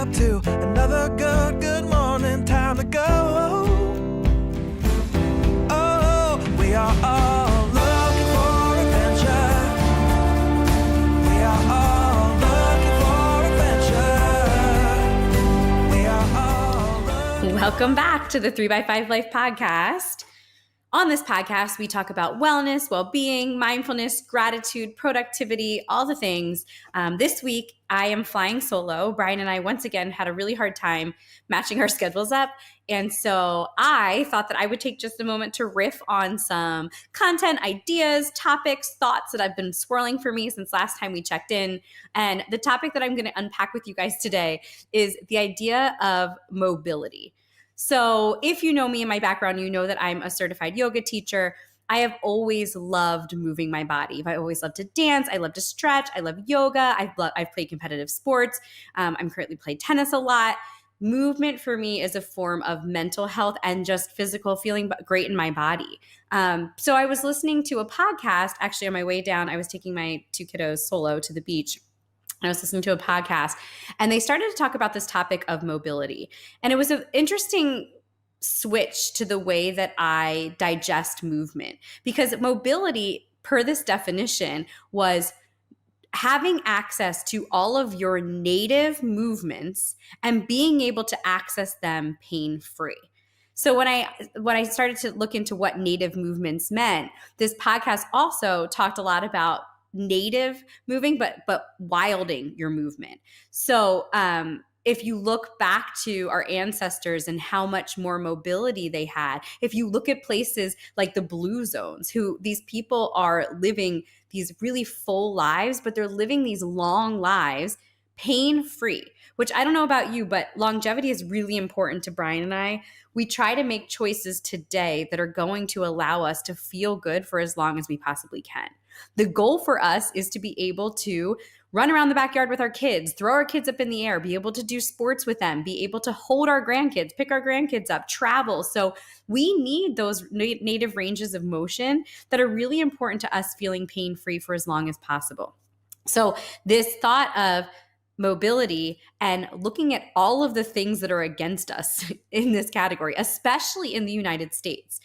up to another good morning. Time to go. Oh, we are all looking for adventure. We are all looking for adventure. We are all looking. Welcome back to the 3x5 Life podcast. On this podcast, we talk about wellness, well-being, mindfulness, gratitude, productivity, all the things. This week, I am flying solo. Bryan and I, once again, had a really hard time matching our schedules up. And so I thought that I would take just a moment to riff on some content, ideas, topics, thoughts that have been swirling for me since last time we checked in. And the topic that I'm going to unpack with you guys today is the idea of mobility. So if you know me and my background, you know that I'm a certified yoga teacher. I have always loved moving my body. I always loved to dance. I love to stretch. I love yoga. I've played competitive sports. I'm currently playing tennis a lot. Movement for me is a form of mental health and just physical feeling great in my body. So I was listening to a podcast, actually on my way down. I was taking my two kiddos solo to the beach. I was listening to a podcast and they started to talk about this topic of mobility. And it was an interesting switch to the way that I digest movement, because mobility, per this definition, was having access to all of your native movements and being able to access them pain-free. So when I started to look into what native movements meant, this podcast also talked a lot about native moving, but wilding your movement. So if you look back to our ancestors and how much more mobility they had, if you look at places like the blue zones, these people are living these really full lives, but they're living these long lives pain-free, which I don't know about you, but longevity is really important to Bryan and I. We try to make choices today that are going to allow us to feel good for as long as we possibly can. The goal for us is to be able to run around the backyard with our kids, throw our kids up in the air, be able to do sports with them, be able to hold our grandkids, pick our grandkids up, travel. So we need those native ranges of motion that are really important to us feeling pain-free for as long as possible. So this thought of mobility and looking at all of the things that are against us in this category, especially in the United States.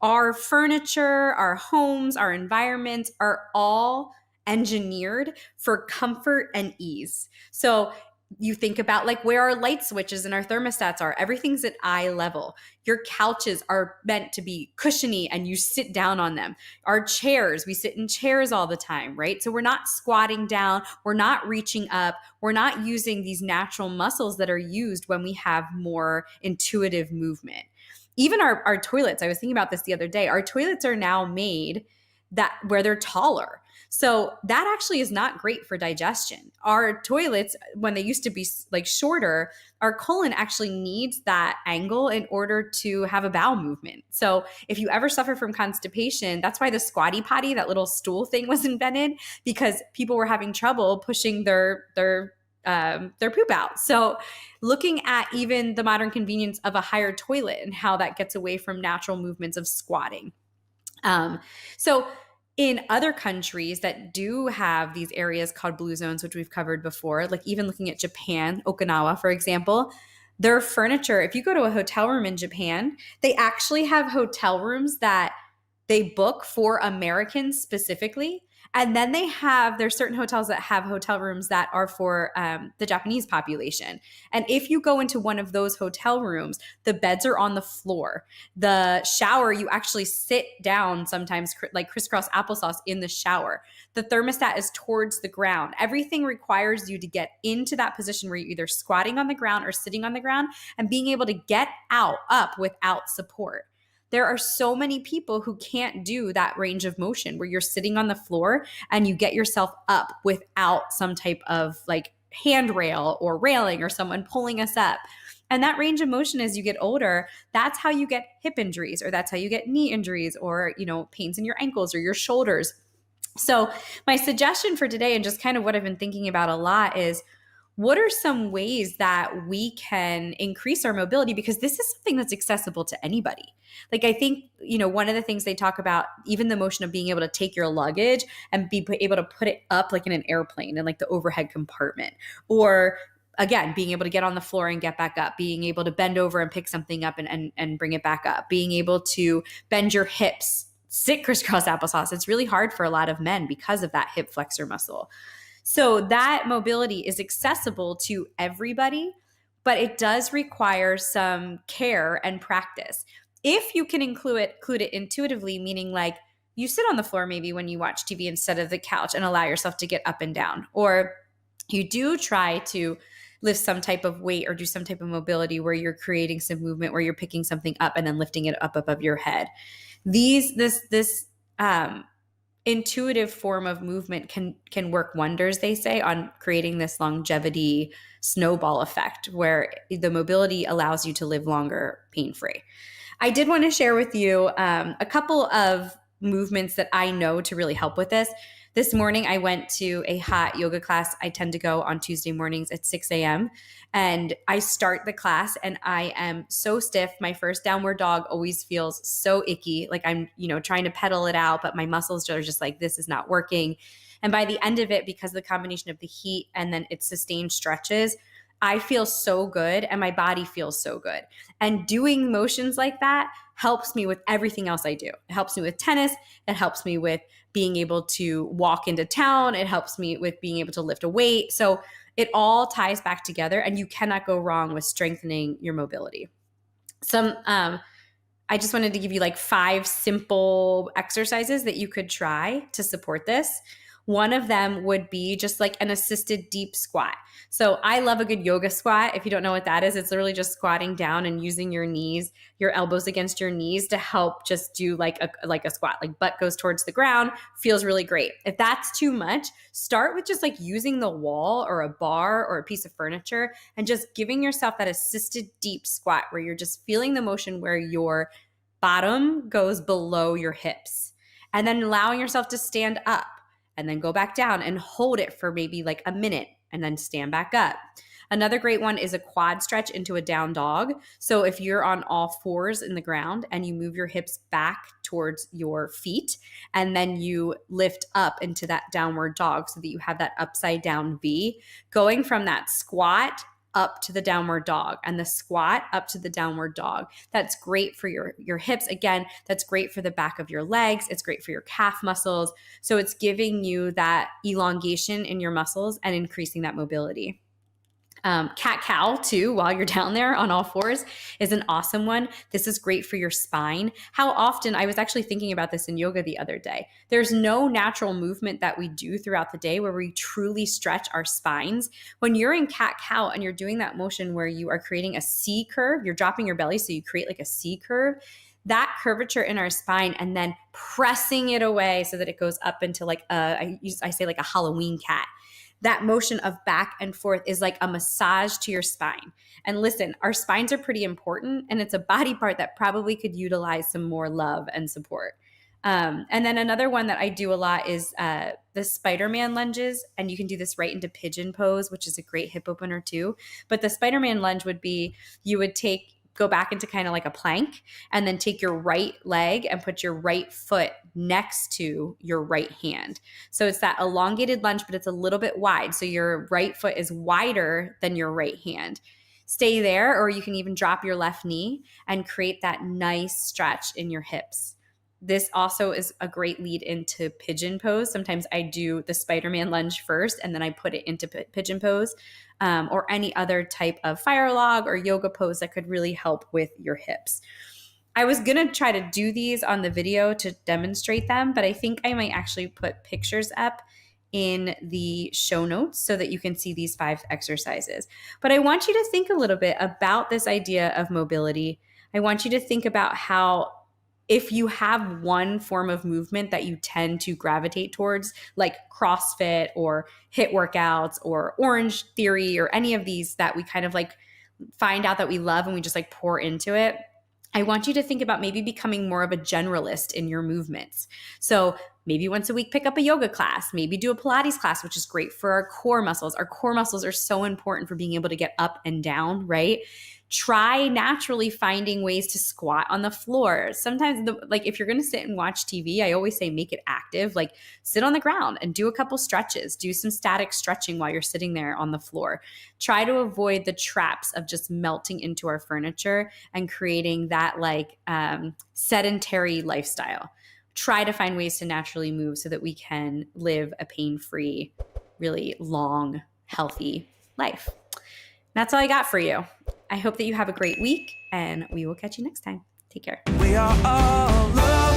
Our furniture, our homes, our environments are all engineered for comfort and ease. So you think about like where our light switches and our thermostats are. Everything's at eye level. Your couches are meant to be cushiony and you sit down on them. Our chairs, we sit in chairs all the time, right? So we're not squatting down. We're not reaching up. We're not using these natural muscles that are used when we have more intuitive movement. Even our toilets, I was thinking about this the other day, our toilets are now made where they're taller. So that actually is not great for digestion. Our toilets, when they used to be like shorter, our colon actually needs that angle in order to have a bowel movement. So if you ever suffer from constipation, that's why the squatty potty, that little stool thing, was invented, because people were having trouble pushing their poop out. So looking at even the modern convenience of a higher toilet and how that gets away from natural movements of squatting. So in other countries that do have these areas called blue zones, which we've covered before, like even looking at Japan, Okinawa, for example, their furniture, if you go to a hotel room in Japan, they actually have hotel rooms that they book for Americans specifically. And then there's certain hotels that have hotel rooms that are for the Japanese population. And if you go into one of those hotel rooms, the beds are on the floor. The shower, you actually sit down sometimes like crisscross applesauce in the shower. The thermostat is towards the ground. Everything requires you to get into that position where you're either squatting on the ground or sitting on the ground and being able to get up without support. There are so many people who can't do that range of motion where you're sitting on the floor and you get yourself up without some type of like handrail or railing or someone pulling us up. And that range of motion as you get older, that's how you get hip injuries, or that's how you get knee injuries, or, pains in your ankles or your shoulders. So my suggestion for today, and just kind of what I've been thinking about a lot, is what are some ways that we can increase our mobility? Because this is something that's accessible to anybody. Like I think, one of the things they talk about, even the motion of being able to take your luggage and be able to put it up like in an airplane in like the overhead compartment, or again, being able to get on the floor and get back up, being able to bend over and pick something up and bring it back up, being able to bend your hips, sit crisscross applesauce. It's really hard for a lot of men because of that hip flexor muscle. So that mobility is accessible to everybody, but it does require some care and practice. If you can include it intuitively, meaning like you sit on the floor maybe when you watch TV instead of the couch and allow yourself to get up and down, or you do try to lift some type of weight or do some type of mobility where you're creating some movement, where you're picking something up and then lifting it up above your head. This intuitive form of movement can work wonders, they say, on creating this longevity snowball effect where the mobility allows you to live longer pain-free. I did want to share with you a couple of movements that I know to really help with this. This morning, I went to a hot yoga class. I tend to go on Tuesday mornings at 6 a.m. And I start the class and I am so stiff. My first downward dog always feels so icky. Like I'm, trying to pedal it out, but my muscles are just like, this is not working. And by the end of it, because of the combination of the heat and then its sustained stretches, I feel so good and my body feels so good. And doing motions like that helps me with everything else I do. It helps me with tennis. It helps me with being able to walk into town. It helps me with being able to lift a weight. So it all ties back together and you cannot go wrong with strengthening your mobility. I just wanted to give you like 5 simple exercises that you could try to support this. One of them would be just like an assisted deep squat. So I love a good yoga squat. If you don't know what that is, it's literally just squatting down and using your knees, your elbows against your knees to help just do like a squat, like butt goes towards the ground, feels really great. If that's too much, start with just like using the wall or a bar or a piece of furniture and just giving yourself that assisted deep squat where you're just feeling the motion where your bottom goes below your hips and then allowing yourself to stand up and then go back down and hold it for maybe like a minute and then stand back up. Another great one is a quad stretch into a down dog. So if you're on all fours in the ground and you move your hips back towards your feet and then you lift up into that downward dog so that you have that upside down V, going from that squat up to the downward dog and the squat up to the downward dog. That's great for your hips. Again, that's great for the back of your legs. It's great for your calf muscles. So it's giving you that elongation in your muscles and increasing that mobility. Cat-cow too, while you're down there on all fours, is an awesome one. This is great for your spine. How often, I was actually thinking about this in yoga the other day. There's no natural movement that we do throughout the day where we truly stretch our spines. When you're in cat-cow and you're doing that motion where you are creating a C curve, you're dropping your belly so you create like a C curve, that curvature in our spine and then pressing it away so that it goes up into like I say like a Halloween cat. That motion of back and forth is like a massage to your spine. And listen, our spines are pretty important and it's a body part that probably could utilize some more love and support. And then another one that I do a lot is the Spider-Man lunges. And you can do this right into pigeon pose, which is a great hip opener too. But the Spider-Man lunge would be, you would go back into kind of like a plank and then take your right leg and put your right foot next to your right hand. So it's that elongated lunge, but it's a little bit wide. So your right foot is wider than your right hand. Stay there, or you can even drop your left knee and create that nice stretch in your hips. This also is a great lead into pigeon pose. Sometimes I do the Spider-Man lunge first and then I put it into pigeon pose. Or any other type of fire log or yoga pose that could really help with your hips. I was going to try to do these on the video to demonstrate them, but I think I might actually put pictures up in the show notes so that you can see these 5 exercises. But I want you to think a little bit about this idea of mobility. I want you to think about how if you have one form of movement that you tend to gravitate towards, like CrossFit or HIIT workouts or Orange Theory or any of these that we kind of like find out that we love and we just like pour into it, I want you to think about maybe becoming more of a generalist in your movements. So maybe once a week, pick up a yoga class, maybe do a Pilates class, which is great for our core muscles. Our core muscles are so important for being able to get up and down, right? Try naturally finding ways to squat on the floor. Sometimes, if you're going to sit and watch TV, I always say make it active. Like sit on the ground and do a couple stretches. Do some static stretching while you're sitting there on the floor. Try to avoid the traps of just melting into our furniture and creating that sedentary lifestyle. Try to find ways to naturally move so that we can live a pain-free, really long, healthy life. That's all I got for you. I hope that you have a great week, and we will catch you next time. Take care. We are all loved.